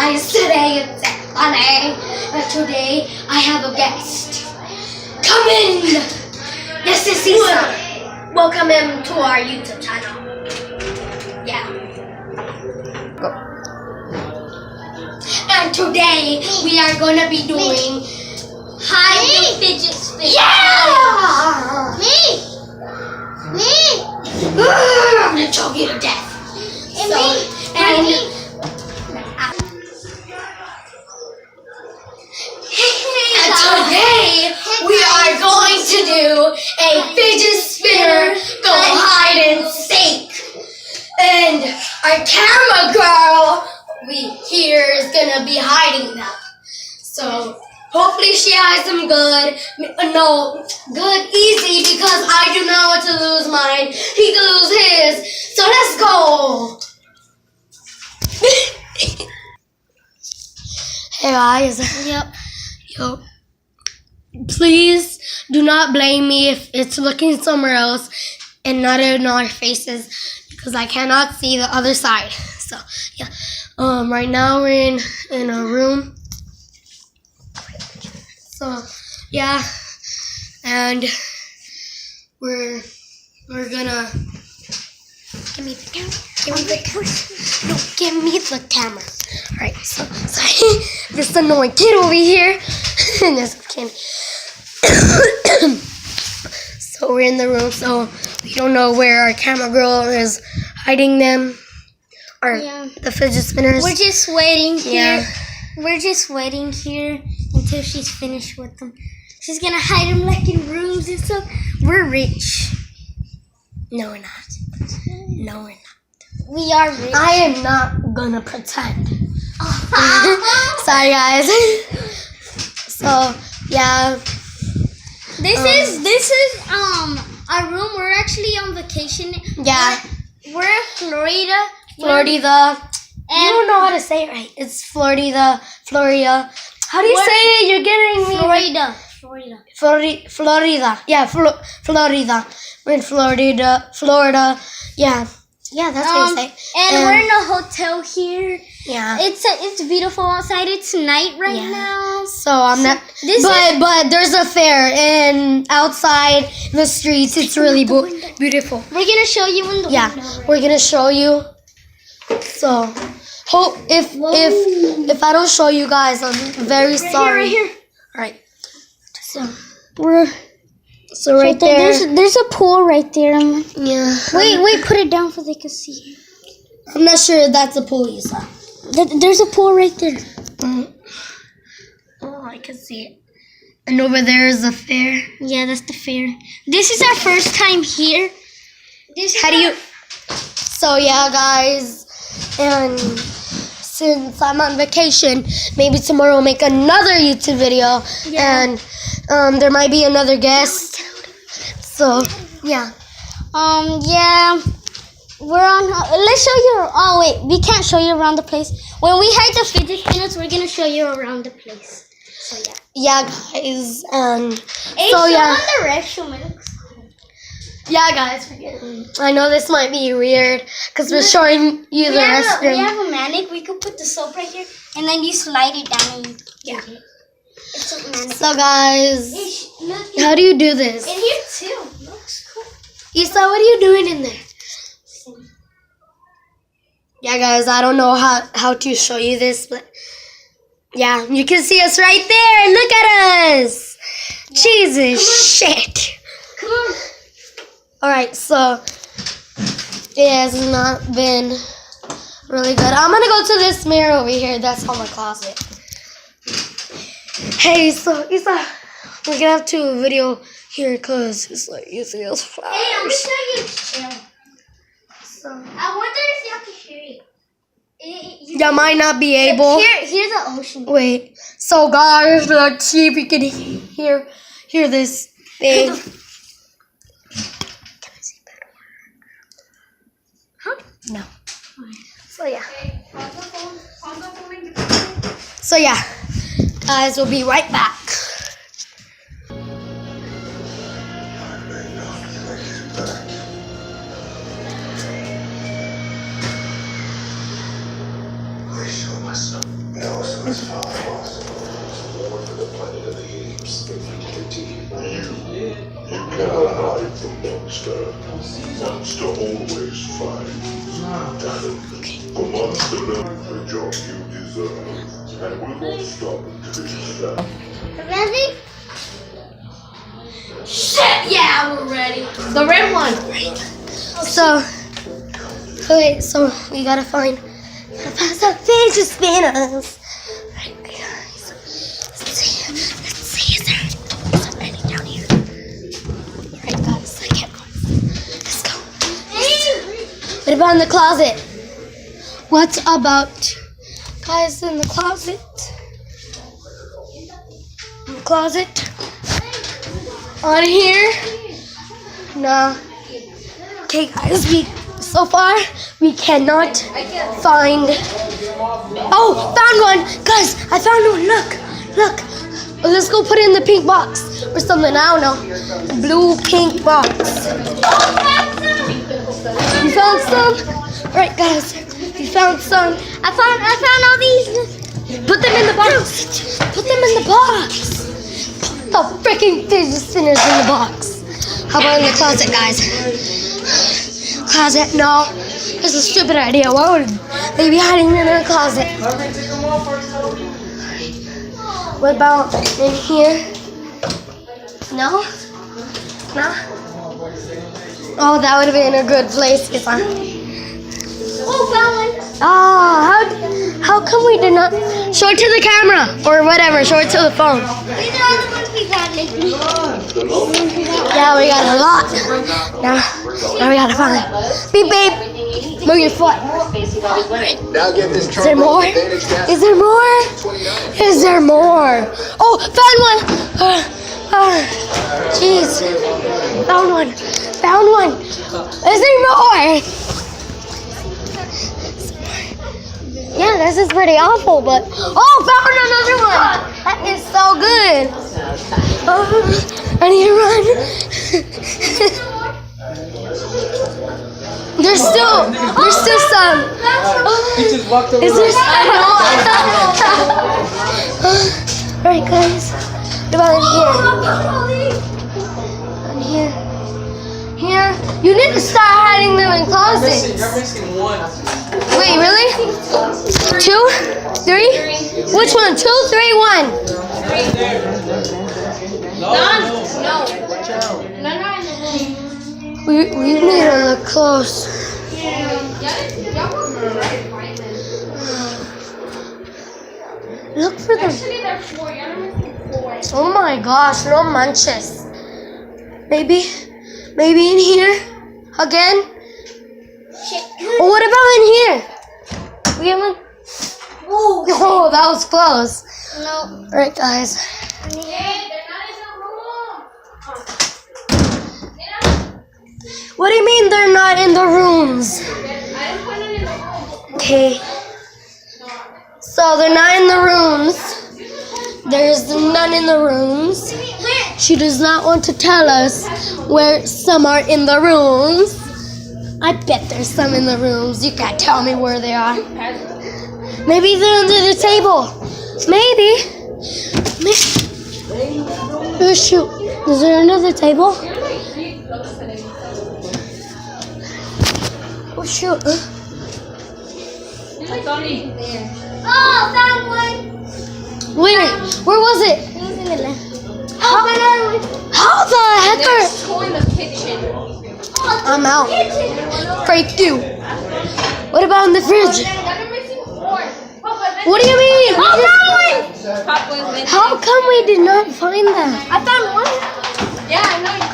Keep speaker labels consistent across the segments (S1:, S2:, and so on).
S1: guys, today it's Sunday, and today I have a guest. Come in! This is Caesar. Welcome him to our YouTube channel. Yeah. Go. And today we are gonna be doing hide the fidget spinner. Yeah! Me! I'm gonna choke you to death. And today we are going to do a fidget spinner go hide and seek. And our camera girl here is gonna be hiding them. So hopefully she has them good. No, good easy because I do not want to lose mine. He can lose his. So let's go. Hey guys. Yep. Yo. Please do not blame me if it's looking somewhere else and not in our faces because I cannot see the other side. So yeah. Right now we're in a room. So yeah, and we're gonna give me the camera. Give me the camera. No, give me the camera. All right. So sorry, this annoying kid over here. Yes, candy. So we're in the room. So we don't know where our camera girl is hiding them. Or the fidget spinners.
S2: We're just waiting here.
S1: Yeah.
S2: We're just waiting here until she's finished with them. She's gonna hide them like in rooms and stuff. We're rich.
S1: No, we're not. No, we're not.
S2: We are rich.
S1: I am not gonna pretend. Sorry, guys. So yeah.
S2: This is our room. We're actually on vacation.
S1: Yeah.
S2: We're in Florida.
S1: Florida. You don't know how to say it right. It's Florida. How do you say it? You're getting me. Florida. Yeah, Florida. We're in Florida. Yeah. Yeah, that's what you say.
S2: And we're in a hotel here.
S1: Yeah.
S2: It's beautiful outside. It's night right now.
S1: So I'm not. But there's a fair and outside the streets. It's really beautiful.
S2: We're gonna show you in the window.
S1: We're gonna show you. So hope if I don't show you guys, I'm very sorry.
S2: Right here.
S1: All right. So
S2: right there. There's a pool right there.
S1: Yeah.
S2: Wait, put it down so they can see.
S1: I'm not sure if that's a pool you saw.
S2: There's a pool right there.
S1: Oh, I can see it. And over there is the fair.
S2: Yeah, that's the fair. This is our first time here.
S1: So yeah, guys, and since I'm on vacation, maybe tomorrow we'll make another YouTube video, and there might be another guest. So yeah.
S2: We're on. Let's show you. Oh wait, we can't show you around the place. When we hide the fidget spinners, we're gonna show you around the place. So yeah.
S1: Yeah, guys, and
S2: hey,
S1: so yeah.
S2: The restroom. It looks cool.
S1: Yeah, guys. I know this might be weird because we're showing you the restroom.
S2: We have a manic. We could put the soap right here, and then you slide it down and you get it. It's a manic.
S1: So guys, how do you do this?
S2: In here too. Looks cool.
S1: Isa, what are you doing in there? Yeah, guys, I don't know how to show you this, but yeah, you can see us right there. Look at us. Yeah. Jesus shit.
S2: Come on.
S1: All right, so it has not been really good. I'm going to go to this mirror over here. That's on my closet. Hey, so Isa, we're going to have to do a video here because it's like using us flowers.
S2: Hey, I'm going to show you chill. I wonder if y'all can hear it.
S1: Y'all might not be able.
S2: Hear the ocean.
S1: Wait. So guys, let's see if you can hear this thing. Can I see better? Huh? No. So yeah. So yeah, guys, we'll be right back.
S3: else as follows. War for the planet of the apes. You cannot hide from monster. Monster always finds talent. For monster knows the job you deserve. And will not stop until it is done.
S2: Ready?
S1: Shit, yeah, we're ready.
S4: The red one.
S2: So, okay, so we gotta find some fidget spinners. Right, guys. Let's see, is there any down here? Alright, guys, I can't find. Let's go. What about in the closet? What about, guys, in the closet? In the closet? On here? No. Okay, guys, so far we cannot find. Oh, found one, guys! I found one. Look. Let's go put it in the pink box or something. I don't know. The blue pink box. You found some? All right, guys. You found some. I found all these. Put them in the box. Put them in the box. Put the freaking fidget spinners in the box. How about in the closet, guys? Closet? No. It's a stupid idea. Why would they be hiding in a closet? What about in here? No? No? Oh, that would have been a good place if I... Oh, found one. Oh, how come we did not... Show it to the camera or whatever. Show it to the phone. These are the ones we got, Nikki. Yeah, we got a lot. Now we gotta find it. Beep, beep. Move your foot.
S3: Now get this
S2: Is there more? Is there more? Is there more? Oh, found one. Jeez. Found one. Found one. Is there more? Yeah, this is pretty awful, but... Oh, found another one. That is so good. Oh, I need to run. There's still some.
S4: You just walked over.
S2: Is there some? Alright, guys. What about in here? In here. Here. You need to start hiding them in closets.
S4: You're missing one.
S2: Wait, really? 2? 3? Which one? 2, 3, 1.
S4: No.
S2: We need to look close. Look for them. Oh my gosh, no manches. Maybe in here again. Oh, what about in here? We haven't. Oh, that was close. No. All right, guys. What do you mean they're not in the rooms? Okay. So they're not in the rooms. There's none in the rooms. She does not want to tell us where some are in the rooms. I bet there's some in the rooms. You can't tell me where they are. Maybe they're under the table. Maybe. Oh shoot. Is there another table? Oh shoot. Oh, found one. Where was it? How the heck are...
S1: in the kitchen.
S2: I'm out. Break you. What about in the fridge? What do you mean? How come we did not find them? I found one.
S1: Yeah, I know you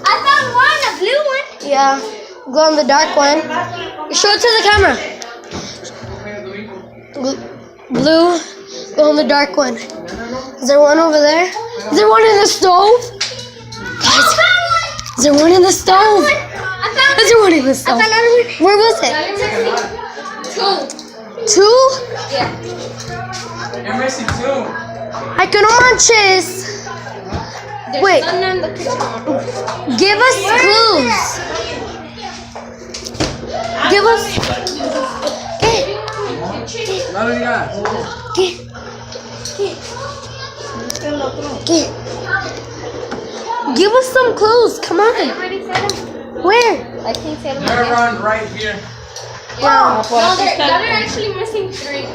S2: I found one, a blue one. Yeah, glow in the dark one. Show it to the camera. Blue, glow in the dark one. Is there one over there? Is there one in the stove? Guys, is there one in the stove? Is there one in the stove? Where was it? 2. 2?
S1: Yeah.
S4: You're missing 2.
S2: I can manches. Wait. Give us clues. give us.
S4: No lo digas.
S2: Give us some clues. Come on. Where?
S5: I think they're
S4: They're around right here.
S5: No, they're actually missing 3.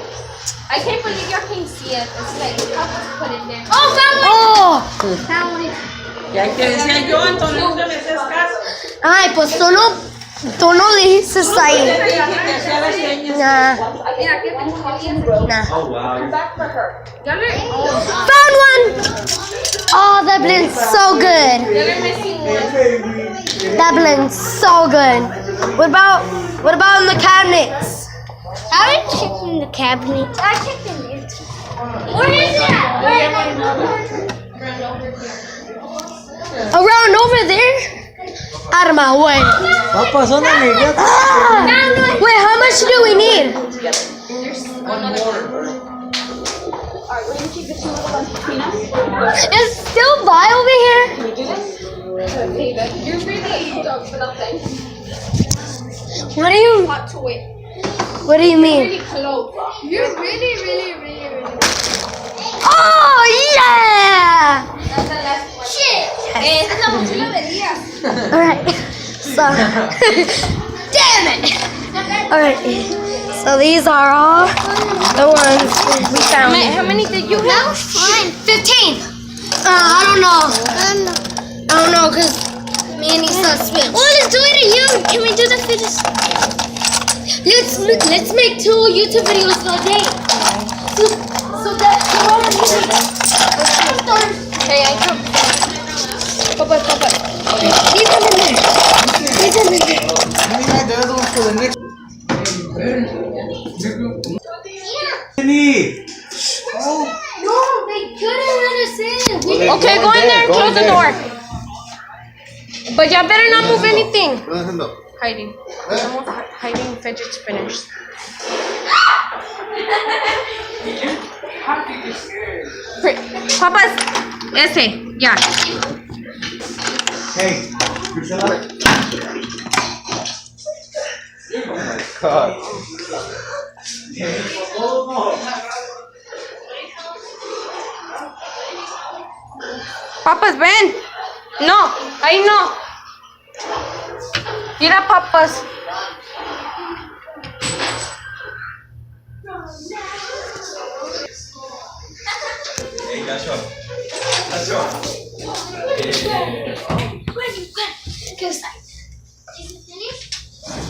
S5: I can't believe y'all can see it. It's like, how to put it there.
S2: Oh.
S4: Ya que decía yo, Antonio, nunca me hacías caso.
S2: Ay, pues tú no dijiste ahí.
S4: Te dije que hacía las señas.
S2: Nah.
S5: Mira, ¿qué tengo?
S4: Oh, wow.
S2: Found one. Oh, that blends so good.
S5: They're missing 1.
S2: That blends so good. What about in the cabinets? I would check in the cabinet.
S5: I checked in it. Where is it at?
S2: Around over there? Out of my way.
S6: Papas, ¿dónde me quedas?
S2: Ah! Wait, how much do we need?
S4: One more.
S2: Is still Vi over here?
S5: You're really dog for nothing.
S2: What do you
S5: Hot to wait.
S2: What do you mean?
S5: Really close. You're really.
S2: Oh yeah!
S5: That's the last one. Shit! Esa es la mochila de Díaz.
S2: Alright. So damn it! Alright. So these are all the ones we found.
S5: How many did you have?
S2: 15. I don't know, cause me and Lisa switched. Oh, let's do it again. Can we do the fidget? Let's make 2 YouTube videos a day. So that
S5: Hey, I come. Papa.
S2: These are in there.
S6: The other one for the next. Penny.
S2: No, they couldn't let us in.
S5: Okay, go in there and close the door. But y'all better not move anything. Hiding. Someone's hiding fidget spinners. Papas, ese, ya.
S6: Hey, Priscilla. Oh my God.
S5: Papas, ven. No, ahí no. Mira, papas.
S6: Hey, Joshua. Joshua.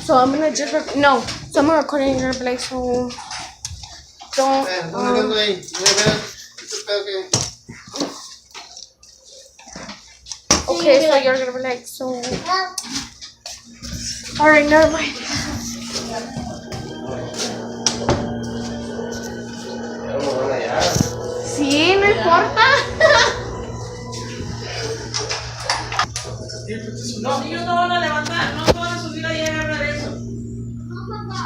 S5: So I'm gonna just no. So I'm gonna record in your place. So don't. Okay, so you're gonna be like so. All right, never mind. Sí, no importa.
S4: Los niños no van a levantar, no se van a subir ahí a agarrar eso.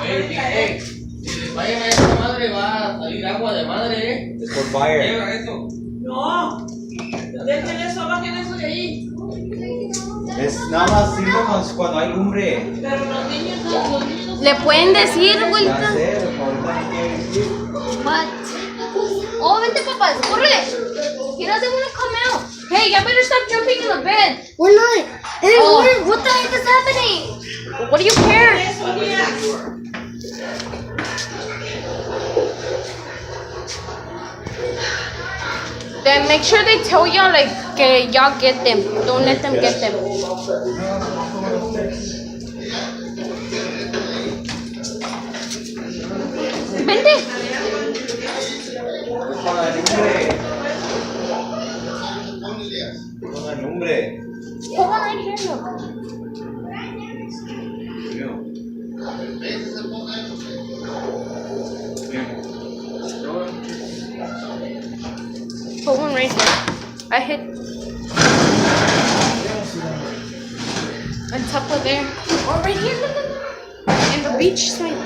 S4: Ey, si les vayan a esa madre va a salir agua de madre,
S6: It's for fire.
S4: Lleva eso. No, dejen eso, bajen eso de ahí.
S6: Es nada más sirve cuando hay lumbre.
S4: Pero los niños no.
S5: Le pueden decir,
S6: Ya
S5: abuelita.
S6: sé, ahorita no quiere decir.
S5: What? Oh, vente, papás, córrele. He doesn't want to come out. Hey, you better stop jumping in the bed.
S2: We're not. Hey,
S5: Oh.
S2: what the heck is happening?
S5: What do you care? Then make sure they tell y'all like que y'all get them. Don't let them get them. Vente.
S6: Con la lumbre. Con la lumbre.
S5: Hold on right here, look. Put one right there. I hit on top of there. Oh, right here, look. In the beach side.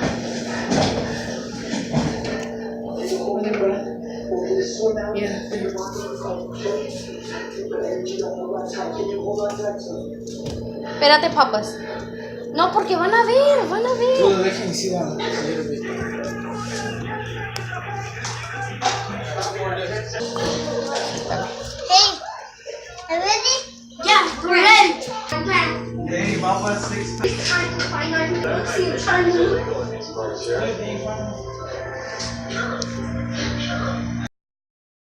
S5: Yeah. Espérate, papas.
S2: No, porque van a ver, van a ver.
S6: Tú dejen si van.
S2: Hey, are ready? Yeah, we're ready.
S6: Hey, Papa, 6.
S2: Trying to find